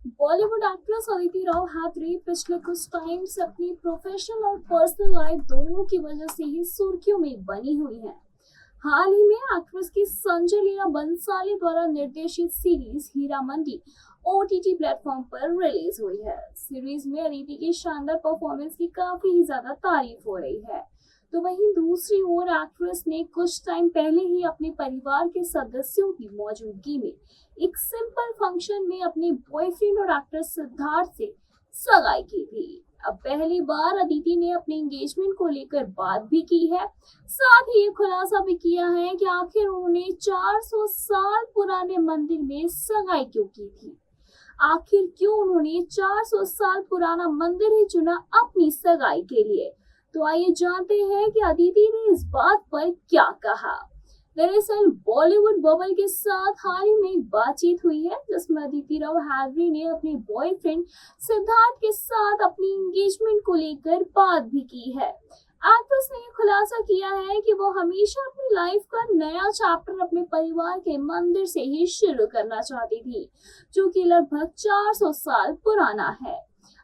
Bollywood actress Aditi Rao Hydari पिछले कुछ time से अपनी प्रोफेशनल और पर्सनल लाइफ दोनों की वजह से ही सुर्खियों में बनी हुई है। हाल ही में एक्ट्रेस की संजय लीला बंसाली द्वारा निर्देशित series Heera Mandi OTT platform पर रिलीज हुई है। सीरीज में अदिति की शानदार परफॉर्मेंस की काफी ही ज्यादा तारीफ हो रही है। तो वहीं दूसरी ओर एक्ट्रेस ने कुछ टाइम पहले ही अपने परिवार के सदस्यों की मौजूदगी में एक सिंपल फंक्शन में अपने बॉयफ्रेंड और एक्टर सिद्धार्थ से सगाई की थी। अब पहली बार अदिति ने अपने एंगेजमेंट को लेकर बात भी की है। साथ ही ये खुलासा भी किया है कि आखिर उन्होंने 400 साल पुराने मंदिर में सगाई क्यों की थी। आखिर क्यों उन्होंने 400 साल पुराना मंदिर ही चुना अपनी सगाई के लिए। तो आइए जानते हैं कि अदिति ने इस बात पर क्या कहा। दरअसल बॉलीवुड बबल के साथ हाल ही में एक बातचीत हुई है जिसमें अदिति राव हैदरी ने अपने बॉयफ्रेंड सिद्धार्थ के साथ अपनी एंगेजमेंट को लेकर बात भी की है। एक्ट्रेस ने खुलासा किया है कि वो हमेशा अपनी लाइफ का नया चैप्टर अपने परिवार के मंदिर से ही शुरू करना चाहती थी, जो कि लगभग 400 साल पुराना है।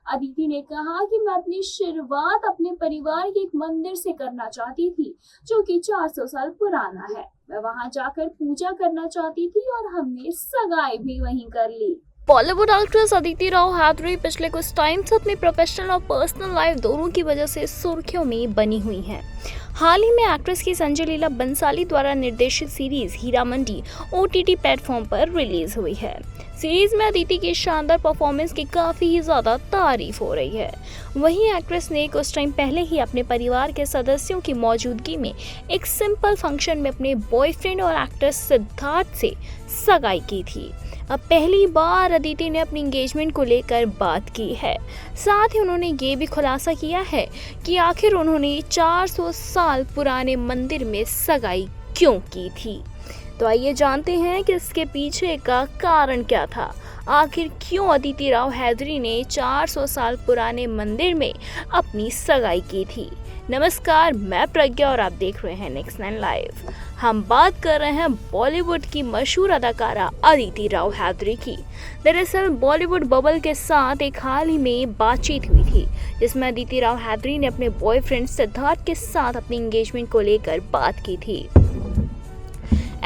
अदिति ने कहा कि मैं अपनी शुरुआत अपने परिवार के एक मंदिर से करना चाहती थी, जो कि 400 साल पुराना है। मैं वहां जाकर पूजा करना चाहती थी और हमने सगाई भी वहीं कर ली। बॉलीवुड एक्ट्रेस अदिति राव हैदरी पिछले कुछ टाइम से अपनी प्रोफेशनल और पर्सनल लाइफ दोनों की वजह से सुर्खियों में बनी हुई हैं। हाल ही में एक्ट्रेस की संजय लीला बंसाली द्वारा निर्देशित series Heera Mandi OTT platform पर रिलीज हुई है। सीरीज में अदिति की शानदार परफॉर्मेंस की काफी ही ज्यादा तारीफ हो रही है। वहीं एक्ट्रेस ने कुछ टाइम पहले ही अपने परिवार के सदस्यों की मौजूदगी में एक सिंपल फंक्शन में अपने बॉयफ्रेंड और एक्टर सिद्धार्थ से सगाई की थी। अब पहली बार अदिति ने अपनी एंगेजमेंट को लेकर बात की है। साथ ही उन्होंने ये भी खुलासा किया है कि आखिर उन्होंने 400 साल पुराने मंदिर में सगाई क्यों की थी। तो आइए जानते हैं कि इसके पीछे का कारण क्या था। आखिर क्यों अदिति राव हैदरी ने 400 साल पुराने मंदिर में अपनी सगाई की थी। नमस्कार, मैं प्रज्ञा और आप देख रहे हैं नेक्स्ट 9 लाइव। हम बात कर रहे हैं बॉलीवुड की मशहूर अदाकारा अदिति राव हैदरी की। दरअसल बॉलीवुड बबल के साथ एक हाल ही में बातचीत हुई थी जिसमें अदिति राव हैदरी ने अपने बॉयफ्रेंड सिद्धार्थ के साथ अपनी एंगेजमेंट को लेकर बात की थी।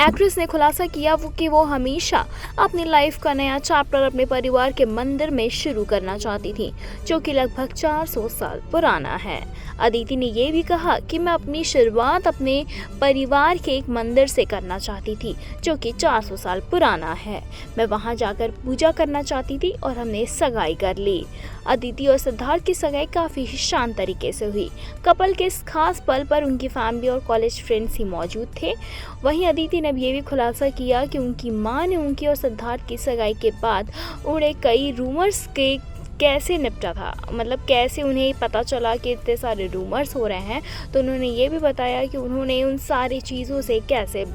एक्ट्रेस ने खुलासा किया कि वो हमेशा अपनी लाइफ का नया चैप्टर अपने परिवार के मंदिर में शुरू करना चाहती थी, जो कि लगभग 400 साल पुराना है। अदिति ने ये भी कहा कि मैं अपनी शुरुआत अपने परिवार के एक मंदिर से करना चाहती थी, जो कि 400 साल पुराना है। मैं वहां जाकर पूजा करना चाहती थी और हमने सगाई कर ली। अदिति और सिद्धार्थ की सगाई काफ़ी शांत तरीके से हुई। कपल के इस खास पल पर उनकी फैमिली और कॉलेज फ्रेंड्स ही मौजूद थे। वहीं अदिति ने ये भी खुलासा किया कि उनकी मां ने उनकी और सिद्धार्थ की सगाई के बाद उड़े कई रूमर्स के कैसे निपटा था, मतलब कैसे उन्हें पता चला कि इतने सारे रूमर्स हो रहे हैं। तो उन्होंने ये भी बताया कि उन्होंने उन सारी चीज़ों से कैसे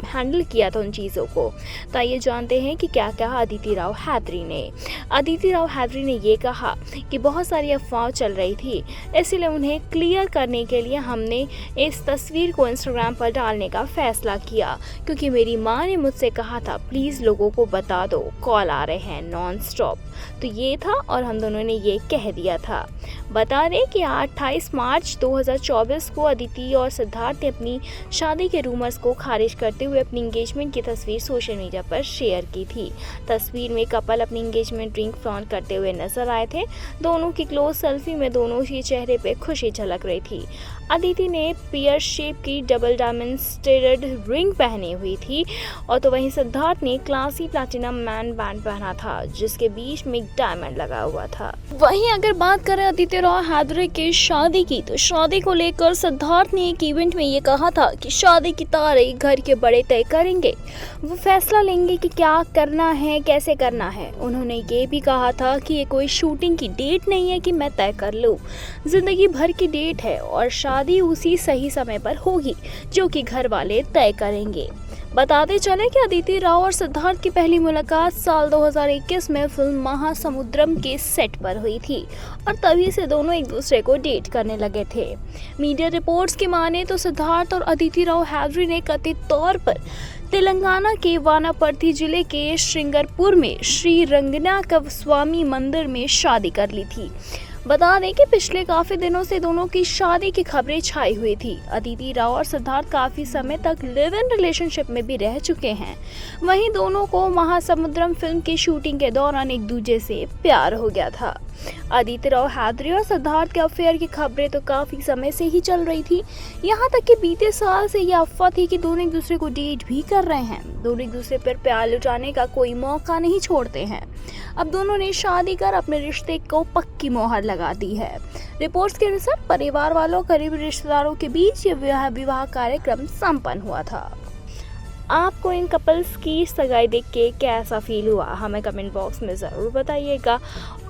हैंडल किया था उन चीज़ों को। तो आइए जानते हैं कि क्या कहा अदिति राव हैदरी ने। अदिति राव हैदरी ने ये कहा कि बहुत सारी अफवाह चल रही थी, इसलिए उन्हें क्लियर करने के लिए हमने इस तस्वीर को इंस्टाग्राम पर डालने का फैसला किया, क्योंकि मेरी माँ ने मुझसे कहा था प्लीज़ लोगों को बता दो, कॉल आ रहे हैं नॉन स्टॉप। तो ये था और हम दोनों ने ये कह दिया था। बता दें कि 28 मार्च 2024 को अदिति और सिद्धार्थ ने अपनी शादी के रूमर्स को खारिज करते हुए अपनी एंगेजमेंट की तस्वीर सोशल मीडिया पर शेयर की थी। तस्वीर में कपल अपनी एंगेजमेंट रिंग फ्लॉन्ट करते हुए नजर आए थे। दोनों की क्लोज सेल्फी में दोनों के चेहरे पे खुशी झलक रही थी। अदिति ने पियर शेप की डबल डायमंड स्टेड रिंग पहनी हुई थी और तो वहीं सिद्धार्थ ने क्लासी प्लैटिनम मैन बैंड पहना था जिसके बीच में एक डायमंड लगा हुआ था। वहीं अगर बात करें अदिति राव हैदरी की शादी की, तो शादी को लेकर सिद्धार्थ ने एक इवेंट में ये कहा था कि शादी की तारीख घर के बड़े तय करेंगे, वो फैसला लेंगे कि क्या करना है, कैसे करना है। उन्होंने ये भी कहा था कि ये कोई शूटिंग की डेट नहीं है कि मैं तय कर लूँ, जिंदगी भर की डेट है और शादी उसी सही समय पर होगी जो कि घर वाले तय करेंगे। बताते चले कि अदिति राव और सिद्धार्थ की पहली मुलाकात साल 2021 में फिल्म महासमुद्रम के सेट पर हुई थी और तभी से दोनों एक दूसरे को डेट करने लगे थे। मीडिया रिपोर्ट्स की माने तो सिद्धार्थ और अदिति राव हैदरी ने कथित तौर पर तेलंगाना के वानापर्ती जिले के श्रृंगारपुर में श्री रंगनाथ स्वामी मंदिर में शादी कर ली थी। बता दें कि पिछले काफी दिनों से दोनों की शादी की खबरें छाई हुई थी। अदिति राव और सिद्धार्थ काफी समय तक लिव इन रिलेशनशिप में भी रह चुके हैं। वहीं दोनों को महासमुद्रम फिल्म की शूटिंग के दौरान एक दूसरे से प्यार हो गया था। अदिति राव हैदरी और सिद्धार्थ के अफेयर की खबरें तो काफी समय से ही चल रही थी। यहाँ तक कि बीते साल से यह अफवाह थी कि दोनों एक दूसरे को डेट भी कर रहे हैं। दोनों एक दूसरे पर प्यार लुटाने का कोई मौका नहीं छोड़ते हैं। अब दोनों ने शादी कर अपने रिश्ते को पक्की मोहर लगा दी है। रिपोर्ट्स के अनुसार परिवार वालों करीबी रिश्तेदारों के बीच यह विवाह कार्यक्रम संपन्न हुआ था। आपको इन कपल्स की सगाई देख के कैसा फील हुआ, हमें कमेंट बॉक्स में ज़रूर बताइएगा।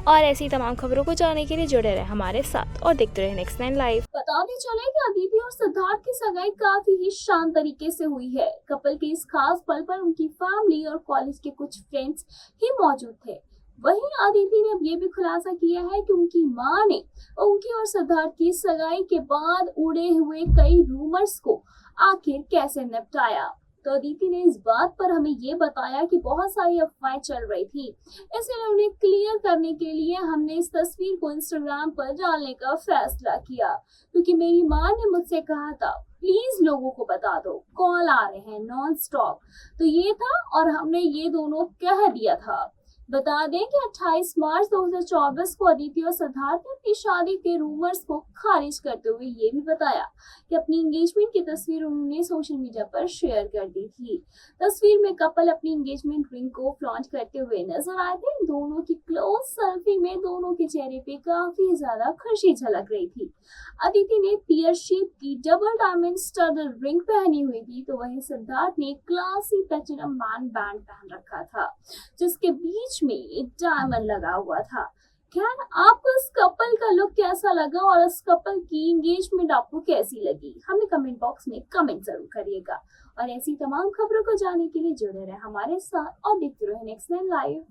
और ऐसी तमाम खबरों को जानने के लिए जुड़े रहे हमारे साथ और देखते रहे नेक्स्ट 9 लाइव। बताते चले कि अदिति और सिद्धार्थ की सगाई काफी ही शान तरीके से हुई है। कपल के इस खास पल पर उनकी फैमिली और कॉलेज के कुछ फ्रेंड्स ही मौजूद थे। वहीं अदिति ने अब ये भी खुलासा किया है कि उनकी मां ने उनकी और सिद्धार्थ की सगाई के बाद उड़े हुए कई रूमर्स को आखिर कैसे निपटाया। तो अदिति ने इस बात पर हमें ये बताया कि बहुत सारी अफवाहें चल रही थी, इसलिए उन्हें क्लियर करने के लिए हमने इस तस्वीर को इंस्टाग्राम पर डालने का फैसला किया, क्योंकि मेरी मां ने मुझसे कहा था प्लीज लोगों को बता दो, कॉल आ रहे हैं नॉन स्टॉप। तो ये था और हमने ये दोनों कह दिया था। बता दें कि 28 मार्च 2024 को अदिति और सिद्धार्थ ने अपनी शादी के रूमर्स को खारिज करते हुए ये भी बताया कि अपनी एंगेजमेंट की तस्वीर उन्होंने सोशल मीडिया पर शेयर कर दी थी। तस्वीर में कपल अपनी एंगेजमेंट रिंग को फ्लॉन्ट करते हुए नजर आए थे। दोनों की क्लोज सेल्फी में दोनों के चेहरे पे काफी ज्यादा खुशी झलक रही थी। अदिति ने पियर शेप की डबल डायमंड स्टडड रिंग पहनी हुई थी, तो वहीं सिद्धार्थ ने क्लासी प्लैटिनम बैंड पहन रखा था, जिसके बीच में एक डायमंड लगा हुआ था। खैर, आपको इस कपल का लुक कैसा लगा और इस कपल की एंगेजमेंट आपको कैसी लगी, हमें कमेंट बॉक्स में कमेंट जरूर करिएगा। और ऐसी तमाम खबरों को जानने के लिए जुड़े रहे हमारे साथ और देखते रहे नेक्स्ट 9 लाइव।